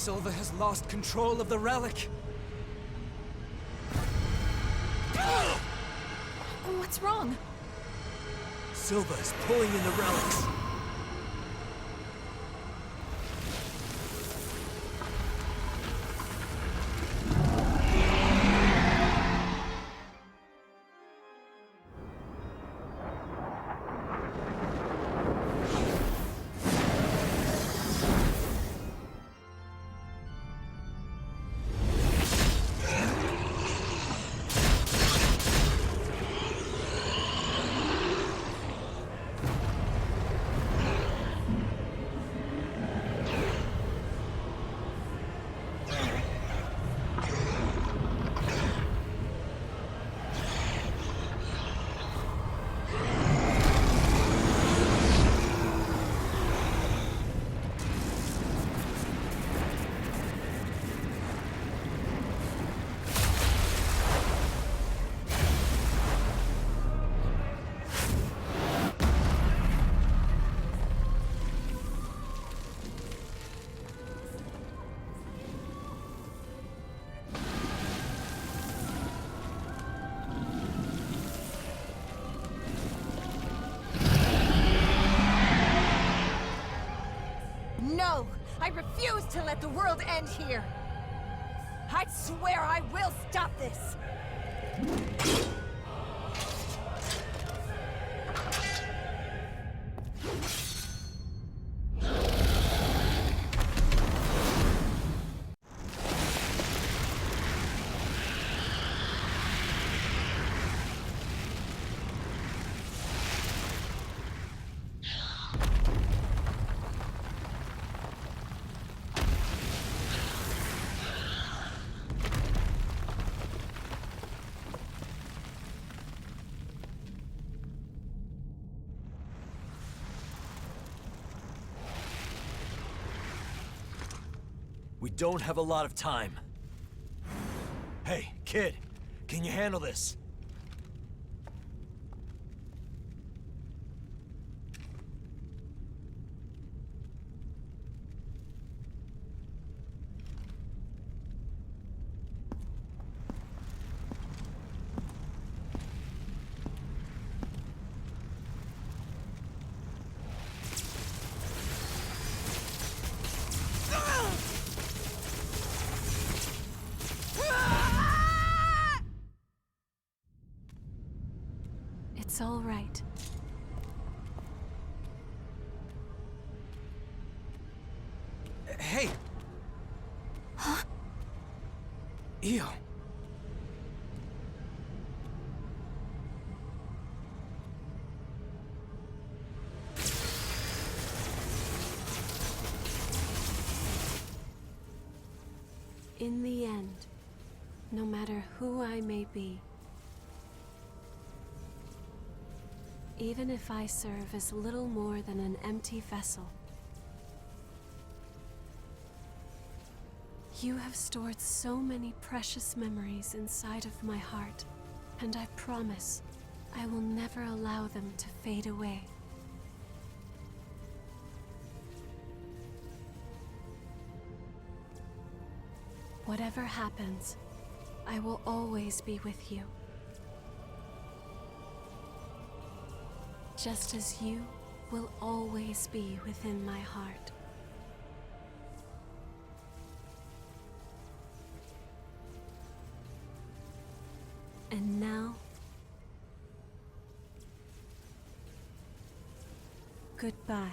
Silva has lost control of the relic. What's wrong? Silva is pulling in the relics. No! I refuse to let the world end here! I swear I will stop this! We don't have a lot of time. Hey, kid, can you handle this? It's all right. Hey! Huh? Ew. In the end, no matter who I may be, even if I serve as little more than an empty vessel, you have stored so many precious memories inside of my heart, and I promise I will never allow them to fade away. Whatever happens, I will always be with you. Just as you will always be within my heart. And now, goodbye.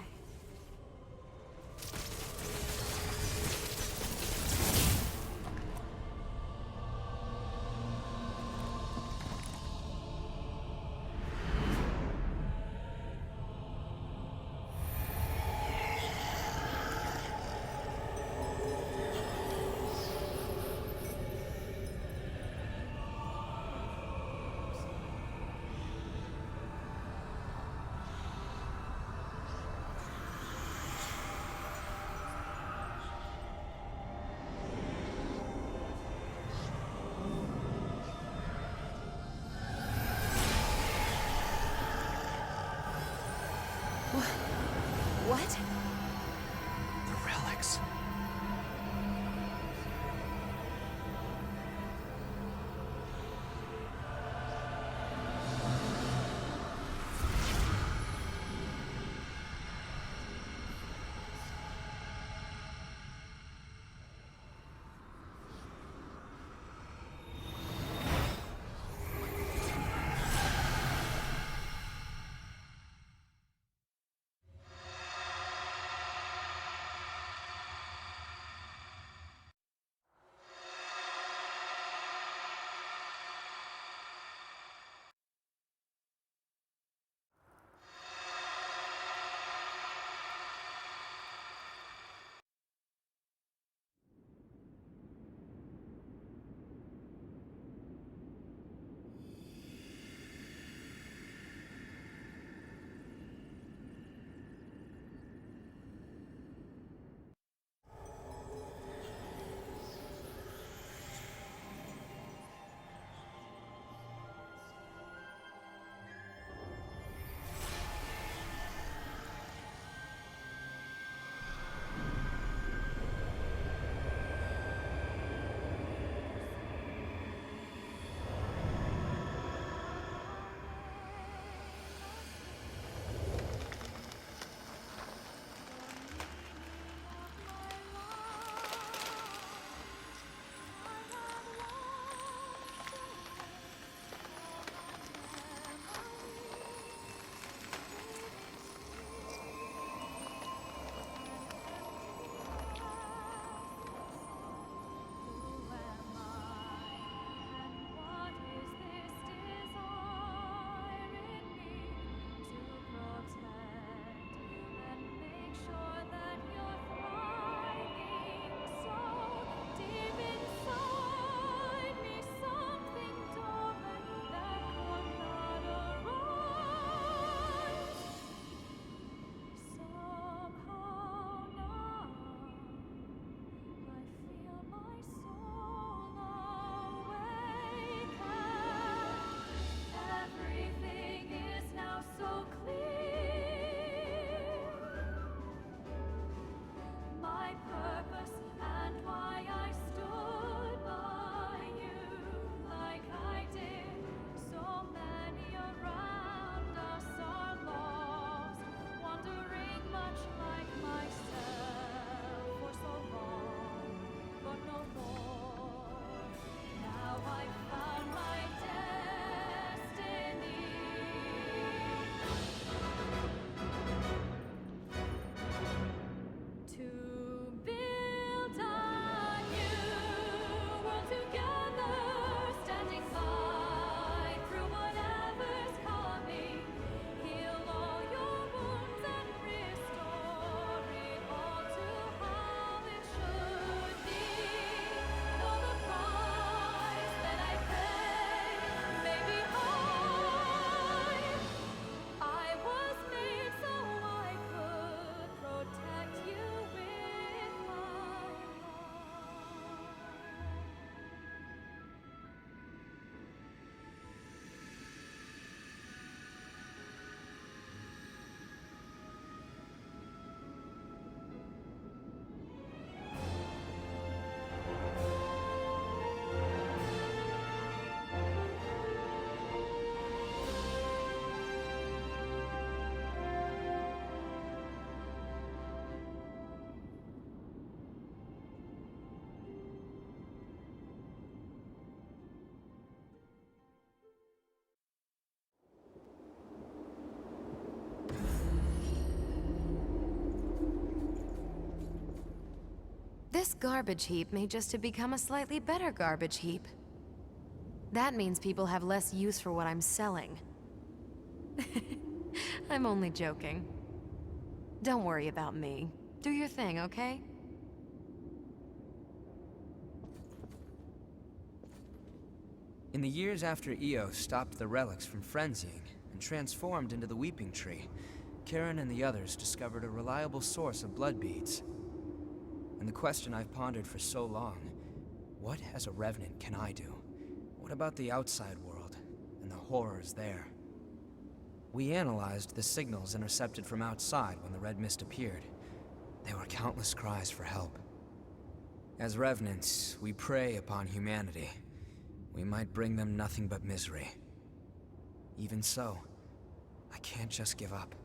This garbage heap may just have become a slightly better garbage heap. That means people have less use for what I'm selling. I'm only joking. Don't worry about me. Do your thing, okay? In the years after Io stopped the relics from frenzying and transformed into the Weeping Tree, Karen and the others discovered a reliable source of blood beads. And the question I've pondered for so long, what as a Revenant can I do? What about the outside world and the horrors there? We analyzed the signals intercepted from outside when the Red Mist appeared. There were countless cries for help. As Revenants, we prey upon humanity. We might bring them nothing but misery. Even so, I can't just give up.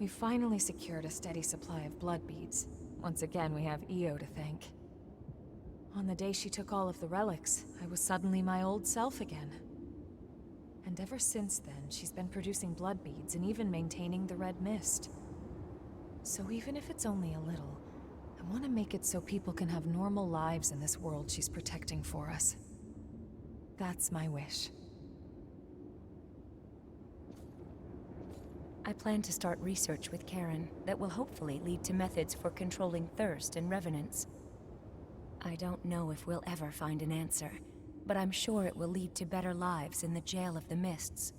We finally secured a steady supply of blood beads. Once again, we have Io to thank. On the day she took all of the relics, I was suddenly my old self again. And ever since then, she's been producing blood beads and even maintaining the Red Mist. So even if it's only a little, I want to make it so people can have normal lives in this world she's protecting for us. That's my wish. I plan to start research with Karen that will hopefully lead to methods for controlling thirst and revenants. I don't know if we'll ever find an answer, but I'm sure it will lead to better lives in the Jail of the Mists.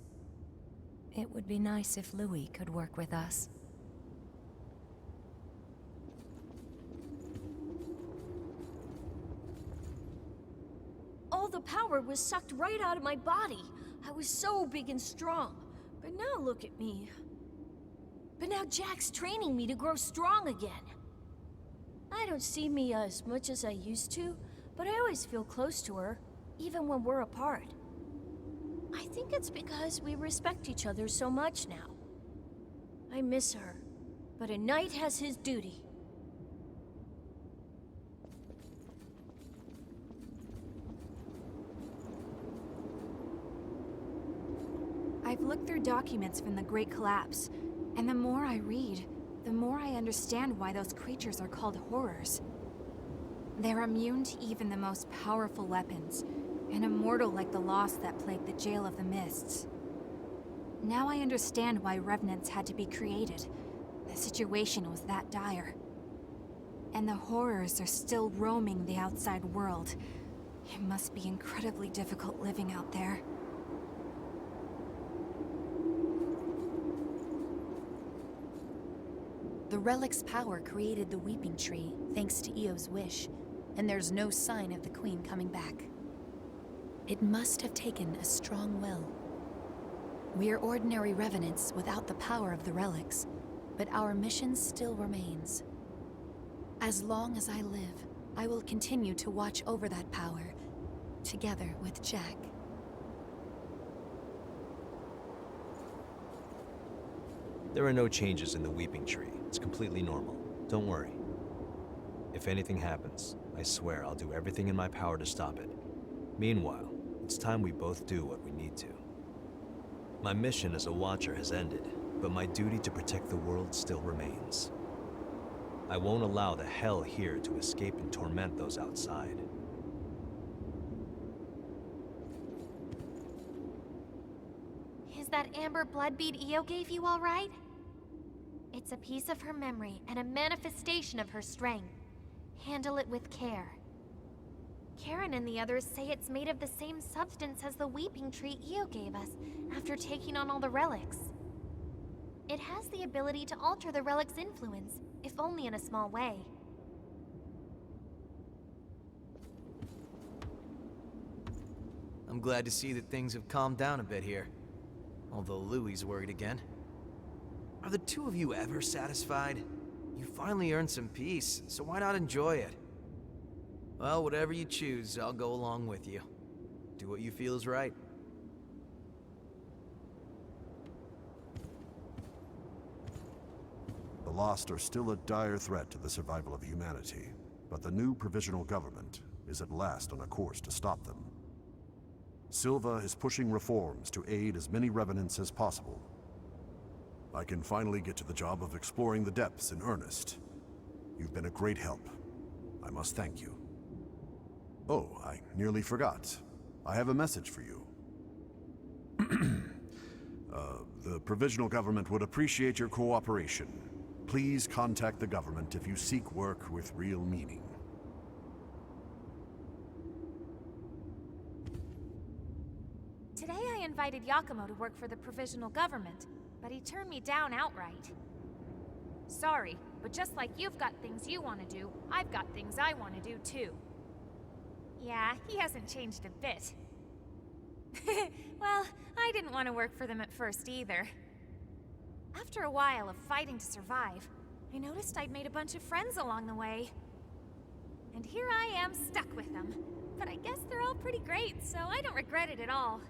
It would be nice if Louis could work with us. All the power was sucked right out of my body. I was so big and strong. But now look at me. But now Jack's training me to grow strong again. I don't see Mia as much as I used to, but I always feel close to her, even when we're apart. I think it's because we respect each other so much now. I miss her, but a knight has his duty. I've looked through documents from the Great Collapse, and the more I read, the more I understand why those creatures are called horrors. They're immune to even the most powerful weapons, and immortal like the loss that plagued the Jail of the Mists. Now I understand why Revenants had to be created. The situation was that dire. And the horrors are still roaming the outside world. It must be incredibly difficult living out there. The relic's power created the Weeping Tree, thanks to Io's wish, and there's no sign of the Queen coming back. It must have taken a strong will. We're ordinary Revenants without the power of the relics, but our mission still remains. As long as I live, I will continue to watch over that power, together with Jack. There are no changes in the Weeping Tree. It's completely normal. Don't worry. If anything happens, I swear I'll do everything in my power to stop it. Meanwhile, it's time we both do what we need to. My mission as a Watcher has ended, but my duty to protect the world still remains. I won't allow the hell here to escape and torment those outside. Is that amber blood bead Io gave you all right? It's a piece of her memory and a manifestation of her strength. Handle it with care. Karen and the others say it's made of the same substance as the Weeping Tree Io gave us after taking on all the relics. It has the ability to alter the relic's influence, if only in a small way. I'm glad to see that things have calmed down a bit here. Although Louie's worried again. Are the two of you ever satisfied? You finally earned some peace, so why not enjoy it? Well, whatever you choose, I'll go along with you. Do what you feel is right. The Lost are still a dire threat to the survival of humanity, but the new provisional government is at last on a course to stop them. Silva is pushing reforms to aid as many Revenants as possible. I can finally get to the job of exploring the depths in earnest. You've been a great help. I must thank you. Oh, I nearly forgot. I have a message for you. The Provisional Government would appreciate your cooperation. Please contact the government if you seek work with real meaning. Today I invited Yakumo to work for the Provisional Government, but he turned me down outright. Sorry, but just like you've got things you want to do, I've got things I want to do too. Yeah, he hasn't changed a bit. Well, I didn't want to work for them at first either. After a while of fighting to survive, I noticed I'd made a bunch of friends along the way. And here I am stuck with them. But I guess they're all pretty great, so I don't regret it at all.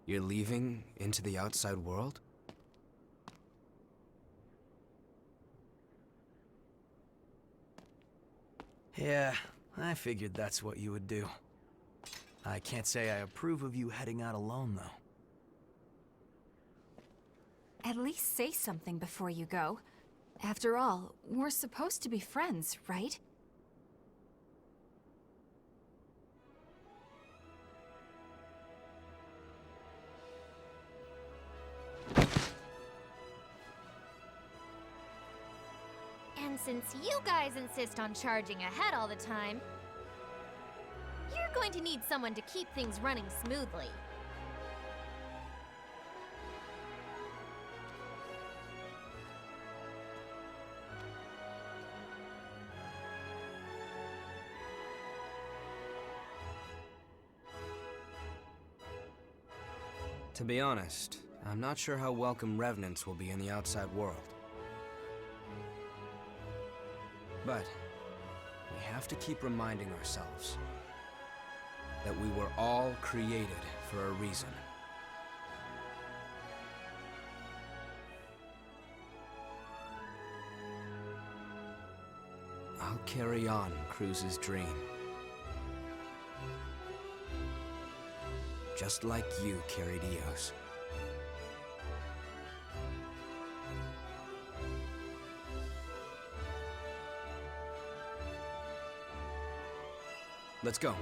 You're leaving into the outside world? Yeah, I figured that's what you would do. I can't say I approve of you heading out alone, though. At least say something before you go. After all, we're supposed to be friends, right? And since you guys insist on charging ahead all the time, you're going to need someone to keep things running smoothly. To be honest, I'm not sure how welcome revenants will be in the outside world. But we have to keep reminding ourselves that we were all created for a reason. I'll carry on Cruz's dream. Just like you carried Eos. Let's go.